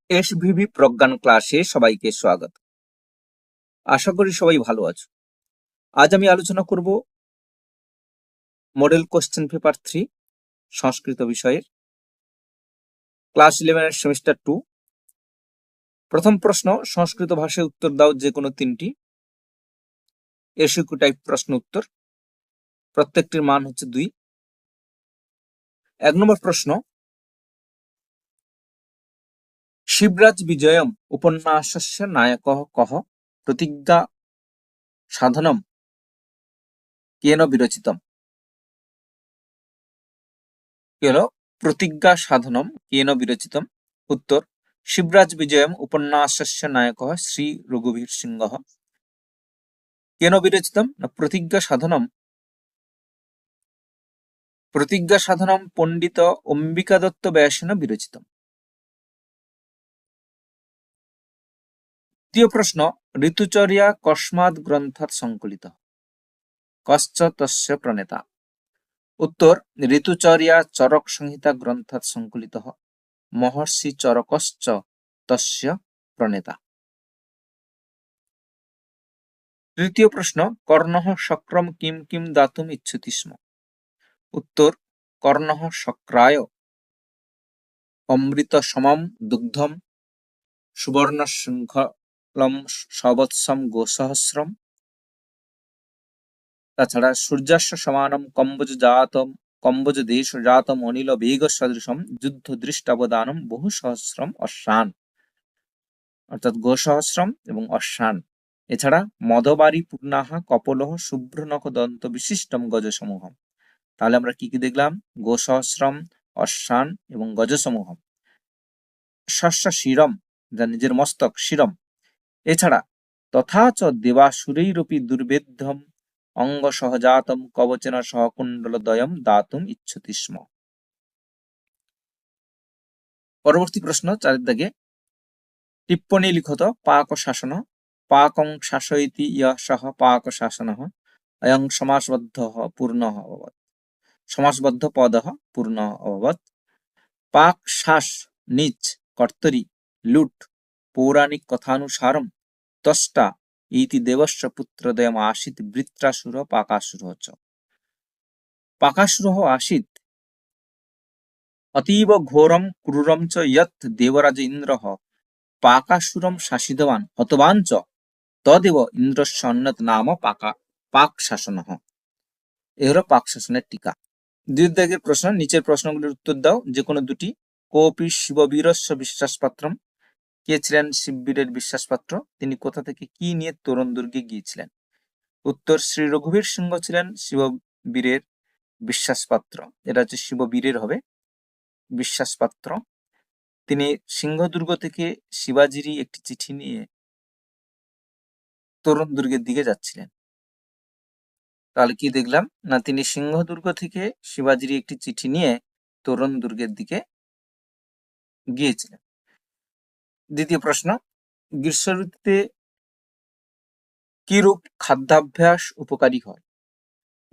SVV Pragyan ক্লাসে সবাইকে স্বাগত। আশা করি সবাই ভালো আছো। আজ আমি আলোচনা করব মডেল কোশ্চেন পেপার 3 সংস্কৃত বিষয়ের ক্লাস 11 এর সেমিস্টার 2। প্রথম প্রশ্ন, সংস্কৃত ভাষায় উত্তর দাও যে কোনো তিনটি। এসিকিউ টাইপ প্রশ্ন উত্তর, প্রত্যেকটির মান হচ্ছে 2। 1 নম্বর প্রশ্ন, শিবরাজ বিজয়ম উপন্যাসস্য নায়কঃ কঃ প্রতিজ্ঞা সাধনম কেন বিরচিতম। প্রতিজ্ঞা সাধনম কেন বিরচিতম। উত্তর, শিবরাজ বিজয়ম উপন্যাসস্য নায়কঃ শ্রী রঘুবীর সিংহঃ। কেন বিরচিতম না প্রতিজ্ঞা সাধনম পণ্ডিত অম্বিকা দত্ত ব্যাসেন বিরচিতম। দ্বিতীয় প্রশ্ন, ঋতুচর্যা কস্মাৎ গ্রন্থাৎ সংকলিত, কশ্চ তস্য প্রণেতা। উত্তর, ঋতুচর্যা চরক সংহিতা গ্রন্থাৎ সংকলিত, মহর্ষি চরকশ্চ তস্য প্রণেতা। তৃতীয় প্রশ্ন, কর্ণঃ শক্রম কিম কিম দাতুম ইচ্ছতি স্ম। উত্তর, কর্ণঃ শক্রায় অমৃত সমম দুগ্ধম সুবর্ণ শৃঙ্খলম সবৎসম গোসহস্রম। তাছাড়া সূর্যাস্য সমানম কম্বোজ দেশ জাতম অনিল বেগ সদৃশম যুদ্ধ দৃষ্টাবদানম বহু সহস্রম অশ্বান, অর্থাৎ গোসহস্রম এবং অশ্বান। এছাড়া মদবারি পূর্ণাহা কপলহ শুভ্রনখ দন্ত বিশিষ্টম গজসমূহম। তাহলে আমরা কি কি দেখলাম? গোসহস্রম, অশ্বান এবং গজসমূহম। শস্য শিরম, যা নিজের মস্তক, শিরম। এছাড়া তথা চ দেবাসুরৈরপি দুর্বেদ্যম অঙ্গ সহজাতম কবচেন সহকুণ্ডলদ্বয়ম দাতুম ইচ্ছতি স্ম। পরবর্তী প্রশ্ন, 4 দাগে, টিপ্পণী লিখত পাক শাসন। পাকং শাসয়তি ইয়ঃ সহ পাক শাসনঃ অয়ং সমাসবদ্ধঃ পূর্ণঃ অভবৎ। সমাসবদ্ধ পদঃ পূর্ণঃ অভবৎ। পাক শাস নিচ কর্তরি লুট পৌরাণিক কথানুসারম তষ্টা ইতি দেবস্য পুত্রদ্বয়ম আসিত বৃত্রাসুর পাকাসুরঃ চ। পাকাসুরঃ আসিত অতীব ঘোরম ক্রূরম চ যৎ দেবরাজ ইন্দ্রঃ পাকাসুরম শাসিতবান হতবান চ তদেব ইন্দ্রস্য অন্যত নাম পাক শাসনঃ। এ হলো পাক শাসনের টিকা। 2 দাগের প্রশ্ন, নিচের প্রশ্নগুলির উত্তর দাও যে কোনো দুটি। কোপি শিববীরস্য বিশ্বাসপাত্রম, কে ছিলেন শিববীরের বিশ্বাসপাত্র? তিনি কোথা থেকে কি নিয়ে তোরণ দুর্গে গিয়েছিলেন? উত্তর, শ্রী রঘুবীর সিংহ ছিলেন শিববীরের বিশ্বাসপাত্র। এটা হচ্ছে শিববীরের হবে বিশ্বাসপাত্র। তিনি সিংহদুর্গ থেকে শিবাজিরই একটি চিঠি নিয়ে তোরণ দুর্গের দিকে যাচ্ছিলেন। তাহলে কি দেখলাম না, তিনি সিংহদুর্গ থেকে শিবাজিরই একটি চিঠি নিয়ে তোরণ দুর্গের দিকে গিয়েছিলেন। দ্বিতীয় প্রশ্ন, গ্রীষ্ম ঋতুতে কিরূপ খাদ্যাভ্যাস উপকারী হয়?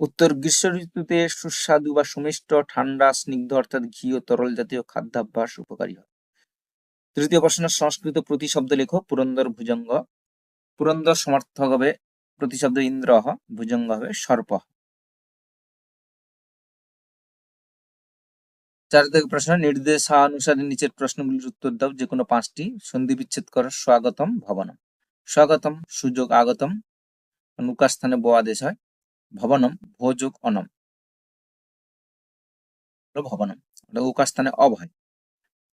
উত্তর, গ্রীষ্ম ঋতুতে সুস্বাদু বা সুমিষ্ট ঠান্ডা স্নিগ্ধ অর্থাৎ ঘি ও তরল জাতীয় খাদ্যাভ্যাস উপকারী হয়। তৃতীয় প্রশ্ন, সংস্কৃত প্রতিশব্দ লেখো। পুরন্দর ভুজঙ্গ। পুরন্দর সমার্থক হবে প্রতিশব্দ ইন্দ্রঃ, ভুজঙ্গ হবে সর্প। 4 দাগের প্রশ্ন, নির্দেশানুসারে নিচের প্রশ্নগুলির উত্তর দাও যে কোনো 5টি। সন্ধি বিচ্ছেদ করো। স্বাগতম ভবনম। স্বাগতম সুযোগ আগতম, নুকার স্থানে ব আদেশ হয়। ভবনম ভোযোগ অনম, ভবনম উকার স্থানে অব হয়।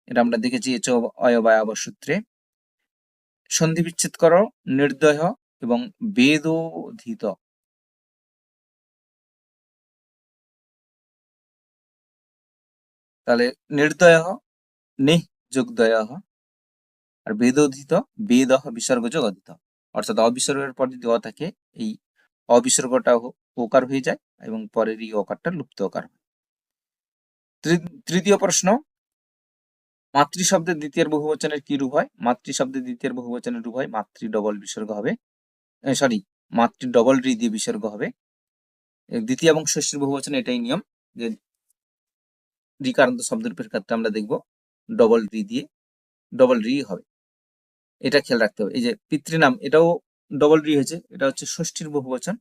এটা আমরা দেখেছি অয়বায়াব সূত্রে। সন্ধি বিচ্ছেদ করো। নির্দয় এবং বেদোধিত। তাহলে নির্দয় নিহ যোগ দয়, আর বেদোধিত বেদ বিসর্গ যোগ অধিত, অর্থাৎ অবিসর্গের পর যদি অ থাকে এই অবিসর্গটা ওকার হয়ে যায় এবং পরের এই অকারটা লুপ্ত ওকার হয়। তৃতীয় প্রশ্ন, মাতৃশব্দের দ্বিতীয় বহুবচনের কি রূপ হয়? মাতৃশব্দের দ্বিতীয় বহুবচনের রূপ হয় মাতৃ ডবল বিসর্গ হবে, মাতৃ ডবল রি দিয়ে বিসর্গ হবে। দ্বিতীয় এবং ষষ্ঠীর বহুবচনে এটাই নিয়ম যে রিকারান্ত শব্দরূপের ক্ষেত্রে আমরা দেখব ডবল রি দিয়ে ডবল রি হবে, এটা খেয়াল রাখতে হবে। এই যে পিতৃনাম, এটাও ডবল রি হয়েছে, এটা হচ্ছে ষষ্ঠীর বহুবচন।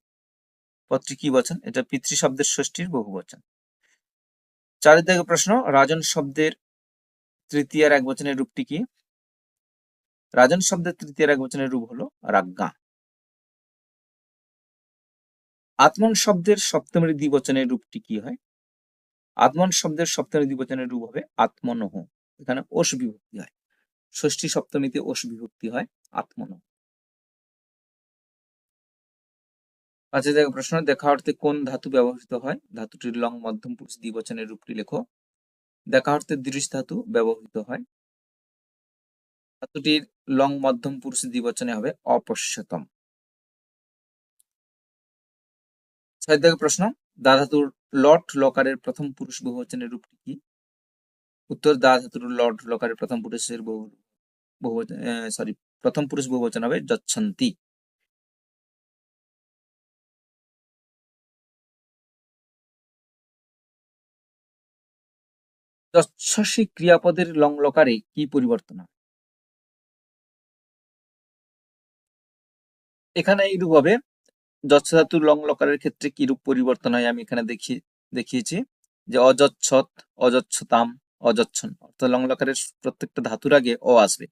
পত্রী কি বচন, এটা পিতৃ শব্দের ষষ্ঠীর বহুবচন। 4 দাগের প্রশ্ন, রাজন শব্দের তৃতীয়ার একবচনের রূপটি কি? রাজন শব্দের তৃতীয়ার একবচনের রূপ হলো রাজ্ঞা। আত্মন শব্দের সপ্তমীর দ্বিবচনের রূপটি কি হয়? আত্মন শব্দের সপ্তমীর দ্বিবচনের রূপ হবে আত্মনহ। এখানে ওষ বিভক্তি হয়, ষষ্ঠী সপ্তমীতে ওষ বিভক্তি হয় আত্মনহ। 5 দাগের প্রশ্ন, দেখা অর্থে কোন ধাতু ব্যবহৃত হয়? ধাতুটির লং মধ্যম পুরুষ দ্বিবচনের রূপটি লেখো। দেখা অর্থে দৃশ ধাতু ব্যবহৃত হয়। ধাতুটির লং মধ্যম পুরুষ দ্বিবচনে হবে অপশ্যতম। 6 দাগের প্রশ্ন, দা ধাতুর লট লকারের প্রথম পুরুষ বহুবচনের রূপটি কি? উত্তর, দা ধাতুর লট লকারের প্রথম পুরুষের প্রথম পুরুষ বহুবচন হবে যচ্ছন্তি। যচ্ছসি ক্রিয়াপদের লং লকারে কি পরিবর্তন হয়? এখানে এই রূপ হবে, যচ্ছ ধাতুর লং লকারের ক্ষেত্রে কি রূপ পরিবর্তন হয় আমি এখানে দেখিয়েছি যে অযচ্ছত, অযচ্ছতাম, অযচ্ছন। অর্থাৎ লং লকারের প্রত্যেকটা ধাতুর আগে অ আসবে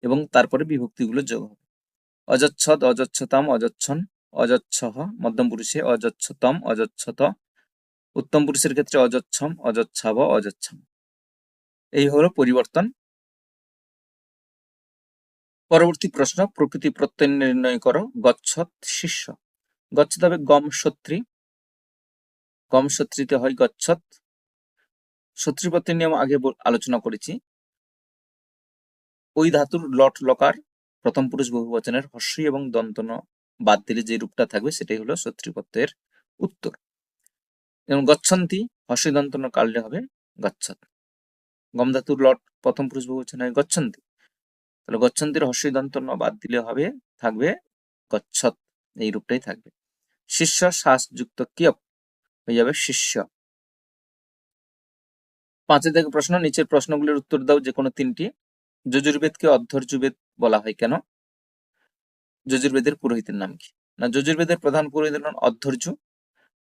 এবং তারপরে বিভক্তিগুলো যোগ হবে। অযচ্ছদ, অযচ্ছতাম, অযচ্ছন, অযচ্ছহ মধ্যম পুরুষে, অযচ্ছতম, অযচ্ছত উত্তম পুরুষের ক্ষেত্রে অযচ্ছম, অযচ্ছাব, অযচ্ছম। এই হলো পরিবর্তন। পরবর্তী প্রশ্ন, প্রকৃতি প্রত্যয় নির্ণয় করো। গচ্ছত শিষ্য, গচ্ছত হবে গম সত্রী, গম সত্রীতে হয় গচ্ছত। সত্রী প্রত্যয় নিয়ম আগে আলোচনা করেছি। ওই ধাতুর লট লকার প্রথম পুরুষ বহুবচনের হর্ষই এবং দন্তন বাদ দিলে যে রূপটা থাকবে সেটাই হলো সত্রী প্রত্যয়ের উত্তর। এবং গচ্ছন্তি হর্ষই দন্তন কাটলে হবে গচ্ছত। গম ধাতুর লট প্রথম পুরুষ বহুবচন হয় গচ্ছন্তি, তাহলে গচ্ছন্তির হর্ষই দন্তন বাদ দিলে হবে, থাকবে গচ্ছত, এই রূপটাই থাকবে। শিষ্য শ্বাস যুক্ত কিয়প হয়ে যাবে শিষ্য। 5 থেকে প্রশ্ন, নিচের প্রশ্নগুলির উত্তর দাও যে কোনো 3টি। যজুর্বেদকে অধ্যর্যবেদ বলা হয় কেন? যজুর্বেদের পুরোহিতের নাম কি? না, যজুর্বেদের প্রধান পুরোহিতের নাম অধ্যর্য।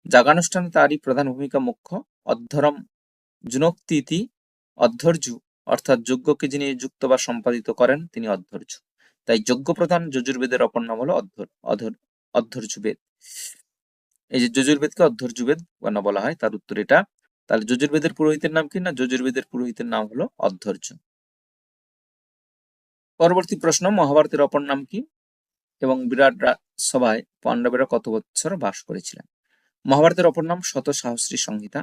যাগানুষ্ঠানে তারই প্রধান ভূমিকা মুখ্য। অধ্যরম জুনক্তি অধ্যর্য, অর্থাৎ যজ্ঞকে যিনি যুক্ত বা সম্পাদিত করেন তিনি অধ্যর্য। তাই যজ্ঞ প্রধান যজুর্বেদের অপর নাম হলো অধ্যর্যবেদ। এই যে যজুর্বেদকে অধ্যর্যবেদ কেন বলা হয় তার উত্তর এটা। তাহলে যজুর্বেদের পুরোহিতের নাম কি? না, যজুর্বেদের পুরোহিতের নাম হলো অধ্যর্য। পরবর্তী প্রশ্ন, মহাভারতের অপর নাম কি এবং বিরাট সভায় পাণ্ডবেরা কত বছর বাস করেছিলেন? মহাভারতের অপর নাম শত সাহস্রী সংহিতা।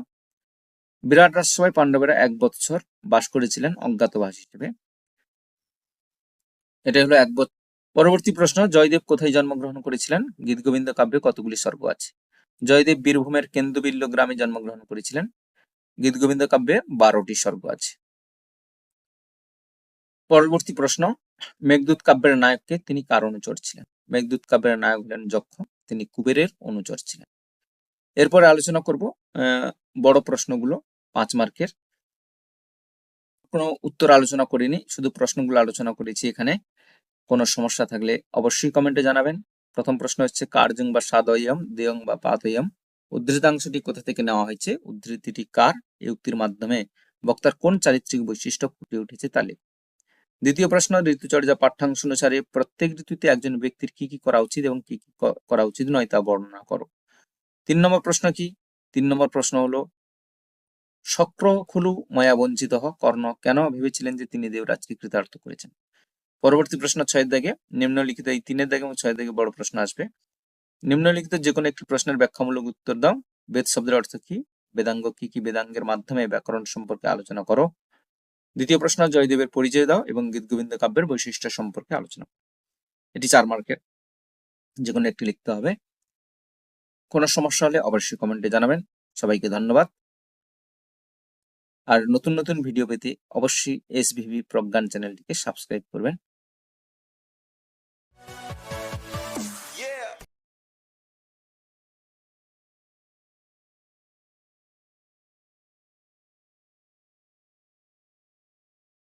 বিরাট রাজসভায় পাণ্ডবেরা 1 বছর বাস করেছিলেন অজ্ঞাতবাস হিসেবে, এটা হলো 1 বছর। পরবর্তী প্রশ্ন, জয়দেব কোথায় জন্মগ্রহণ করেছিলেন? গীতগোবিন্দ কাব্যে কতগুলি স্বর্গ আছে? জয়দেব বীরভূমের কেন্দুবিল্ল গ্রামে জন্মগ্রহণ করেছিলেন। গীতগোবিন্দ কাব্যে 12টি স্বর্গ আছে। পরবর্তী প্রশ্ন, মেঘদূত কাব্যের নায়ককে, তিনি কার অনুচর ছিলেন? মেঘদূত কাব্যের নায়ক হলেন যক্ষ, তিনি কুবেরের অনুচর ছিলেন। এরপরে আলোচনা করব বড় প্রশ্নগুলো 5 মার্কের। কোনো উত্তর আলোচনা করিনি, শুধু প্রশ্নগুলো আলোচনা করেছি এখানে। কোনো সমস্যা থাকলে অবশ্যই কমেন্টে জানাবেন। প্রথম প্রশ্ন হচ্ছে, কার্যং বা সাদয়ম দেয়ং বা পাদয়ম উদ্ধৃতাংশটি কোথা থেকে নেওয়া হয়েছে? উদ্ধৃতিটি কার? এই উক্তির মাধ্যমে বক্তার কোন চারিত্রিক বৈশিষ্ট্য ফুটে উঠেছে তা লেখো। দ্বিতীয় প্রশ্ন, ঋতুচর্যা পাঠ্যাংশ অনুসারে প্রত্যেক ঋতুতে একজন ব্যক্তির কি কি করা উচিত এবং কি কি করা উচিত নয় তা বর্ণনা করো। 3 নম্বর প্রশ্ন কি? 3 নম্বর প্রশ্ন হলো, শক্র খুলু মায়া বঞ্চিত কর্ণ কেন ভেবেছিলেন যে তিনি দেবরাজকে কৃতার্থ করেছেন? পরবর্তী প্রশ্ন 6 দাগে, নিম্নলিখিত এই 3 দাগে এবং 6 দাগে বড় প্রশ্ন আসবে। নিম্নলিখিত যে কোনো একটি প্রশ্নের ব্যাখ্যামূলক উত্তর দাও। বেদ শব্দের অর্থ কি? বেদাঙ্গ কি কি? বেদাঙ্গের মাধ্যমে ব্যাকরণ সম্পর্কে আলোচনা করো। দ্বিতীয় প্রশ্ন, জয়দেবের পরিচয় দাও এবং গীতগোবিন্দ কাব্যের বৈশিষ্ট্য সম্পর্কে আলোচনা করো। এটি 4 মার্কের, যে কোনো একটি লিখতে হবে। কোনো সমস্যা হলে অবশ্যই কমেন্টে জানাবেন। সবাইকে ধন্যবাদ। আর নতুন নতুন ভিডিও পেতে অবশ্যই SVV প্রজ্ঞান চ্যানেলটিকে সাবস্ক্রাইব করবেন।